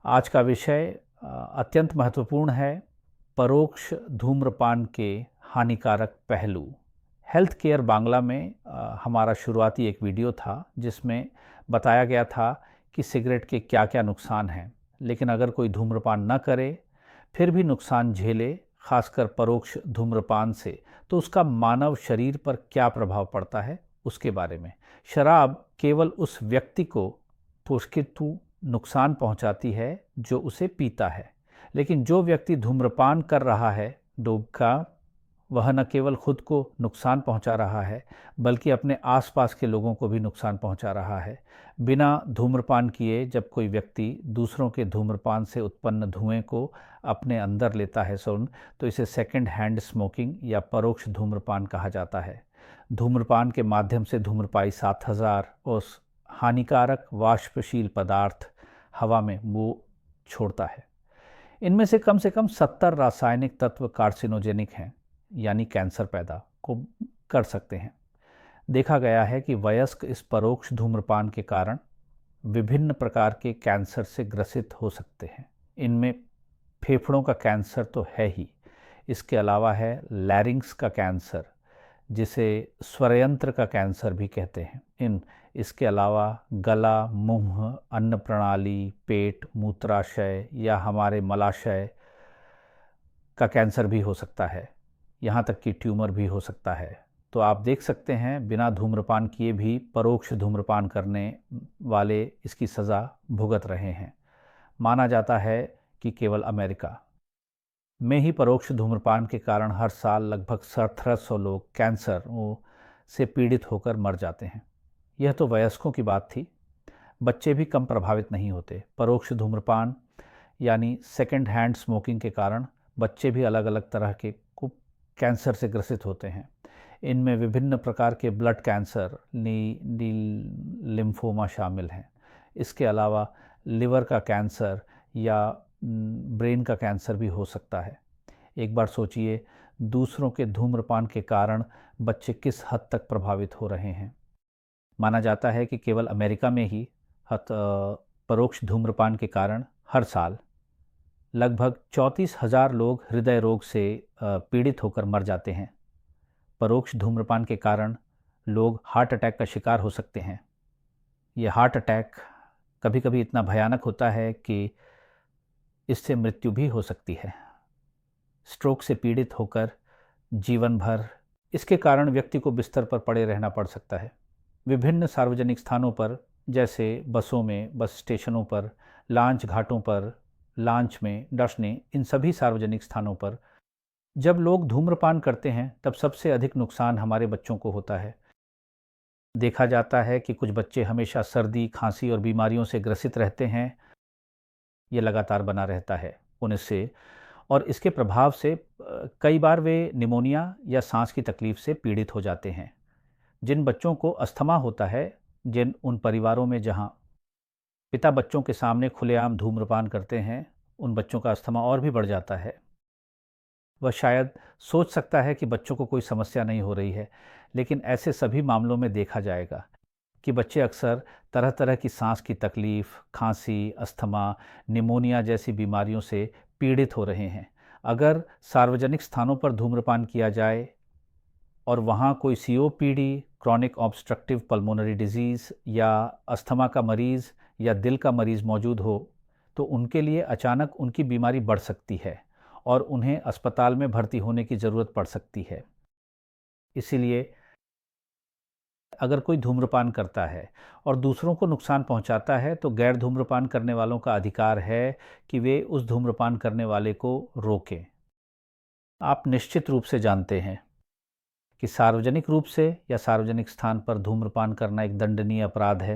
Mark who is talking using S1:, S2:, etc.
S1: आज का विषय अत्यंत महत्वपूर्ण है। परोक्ष धूम्रपान के हानिकारक पहलू। हेल्थ केयर बांग्ला में हमारा शुरुआती एक वीडियो था जिसमें बताया गया था कि सिगरेट के क्या क्या नुकसान हैं, लेकिन अगर कोई धूम्रपान न करे फिर भी नुकसान झेले, खासकर परोक्ष धूम्रपान से, तो उसका मानव शरीर पर क्या प्रभाव पड़ता है उसके बारे में। शराब केवल उस व्यक्ति को पुष्कितु नुकसान पहुंचाती है जो उसे पीता है, लेकिन जो व्यक्ति धूम्रपान कर रहा है डोबका, वह न केवल खुद को नुकसान पहुंचा रहा है बल्कि अपने आसपास के लोगों को भी नुकसान पहुंचा रहा है। बिना धूम्रपान किए जब कोई व्यक्ति दूसरों के धूम्रपान से उत्पन्न धुएं को अपने अंदर लेता है तो इसे सेकंड हैंड स्मोकिंग या परोक्ष धूम्रपान कहा जाता है। धूम्रपान के माध्यम से धूम्रपाई 7000 उस हानिकारक वाष्पशील पदार्थ हवा में वो छोड़ता है। इनमें से कम 70 रासायनिक तत्व कार्सिनोजेनिक हैं, यानी कैंसर पैदा को कर सकते हैं। देखा गया है कि वयस्क इस परोक्ष धूम्रपान के कारण विभिन्न प्रकार के कैंसर से ग्रसित हो सकते हैं। इनमें फेफड़ों का कैंसर तो है ही, इसके अलावा है लैरिंक्स का कैंसर, जिसे स्वरयंत्र का कैंसर भी कहते हैं। इसके अलावा गला, मुंह, अन्न प्रणाली, पेट, मूत्राशय या हमारे मलाशय का कैंसर भी हो सकता है, यहाँ तक कि ट्यूमर भी हो सकता है। तो आप देख सकते हैं, बिना धूम्रपान किए भी परोक्ष धूम्रपान करने वाले इसकी सज़ा भुगत रहे हैं। माना जाता है कि केवल अमेरिका में ही परोक्ष धूम्रपान के कारण हर साल लगभग 1700 लोग कैंसर से पीड़ित होकर मर जाते हैं। यह तो वयस्कों की बात थी, बच्चे भी कम प्रभावित नहीं होते। परोक्ष धूम्रपान यानी सेकंड हैंड स्मोकिंग के कारण बच्चे भी अलग अलग तरह के कैंसर से ग्रसित होते हैं। इनमें विभिन्न प्रकार के ब्लड कैंसर, लिम्फोमा शामिल हैं। इसके अलावा लिवर का कैंसर या ब्रेन का कैंसर भी हो सकता है। एक बार सोचिए, दूसरों के धूम्रपान के कारण बच्चे किस हद तक प्रभावित हो रहे हैं। माना जाता है कि केवल अमेरिका में ही परोक्ष धूम्रपान के कारण हर साल लगभग 34,000 लोग हृदय रोग से पीड़ित होकर मर जाते हैं। परोक्ष धूम्रपान के कारण लोग हार्ट अटैक का शिकार हो सकते हैं। ये हार्ट अटैक कभी कभी इतना भयानक होता है कि इससे मृत्यु भी हो सकती है। स्ट्रोक से पीड़ित होकर जीवन भर इसके कारण व्यक्ति को बिस्तर पर पड़े रहना पड़ सकता है। विभिन्न सार्वजनिक स्थानों पर, जैसे बसों में, बस स्टेशनों पर, लॉन्च घाटों पर, लॉन्च में, डसने, इन सभी सार्वजनिक स्थानों पर जब लोग धूम्रपान करते हैं तब सबसे अधिक नुकसान हमारे बच्चों को होता है। देखा जाता है कि कुछ बच्चे हमेशा सर्दी, खांसी और बीमारियों से ग्रसित रहते हैं। ये लगातार बना रहता है उनसे, और इसके प्रभाव से कई बार वे निमोनिया या सांस की तकलीफ से पीड़ित हो जाते हैं। जिन बच्चों को अस्थमा होता है, उन परिवारों में जहां पिता बच्चों के सामने खुलेआम धूम्रपान करते हैं, उन बच्चों का अस्थमा और भी बढ़ जाता है। वह शायद सोच सकता है कि बच्चों को कोई समस्या नहीं हो रही है, लेकिन ऐसे सभी मामलों में देखा जाएगा कि बच्चे अक्सर तरह तरह की सांस की तकलीफ, खांसी, अस्थमा, निमोनिया जैसी बीमारियों से पीड़ित हो रहे हैं। अगर सार्वजनिक स्थानों पर धूम्रपान किया जाए और वहाँ कोई COPD, chronic obstructive pulmonary disease या अस्थमा का मरीज़ या दिल का मरीज़ मौजूद हो, तो उनके लिए अचानक उनकी बीमारी बढ़ सकती है और उन्हें अस्पताल में भर्ती होने की ज़रूरत पड़ सकती है। इसीलिए अगर कोई धूम्रपान करता है और दूसरों को नुकसान पहुंचाता है, तो गैर धूम्रपान करने वालों का अधिकार है कि वे उस धूम्रपान करने वाले को रोकें। आप निश्चित रूप से जानते हैं कि सार्वजनिक रूप से या सार्वजनिक स्थान पर धूम्रपान करना एक दंडनीय अपराध है।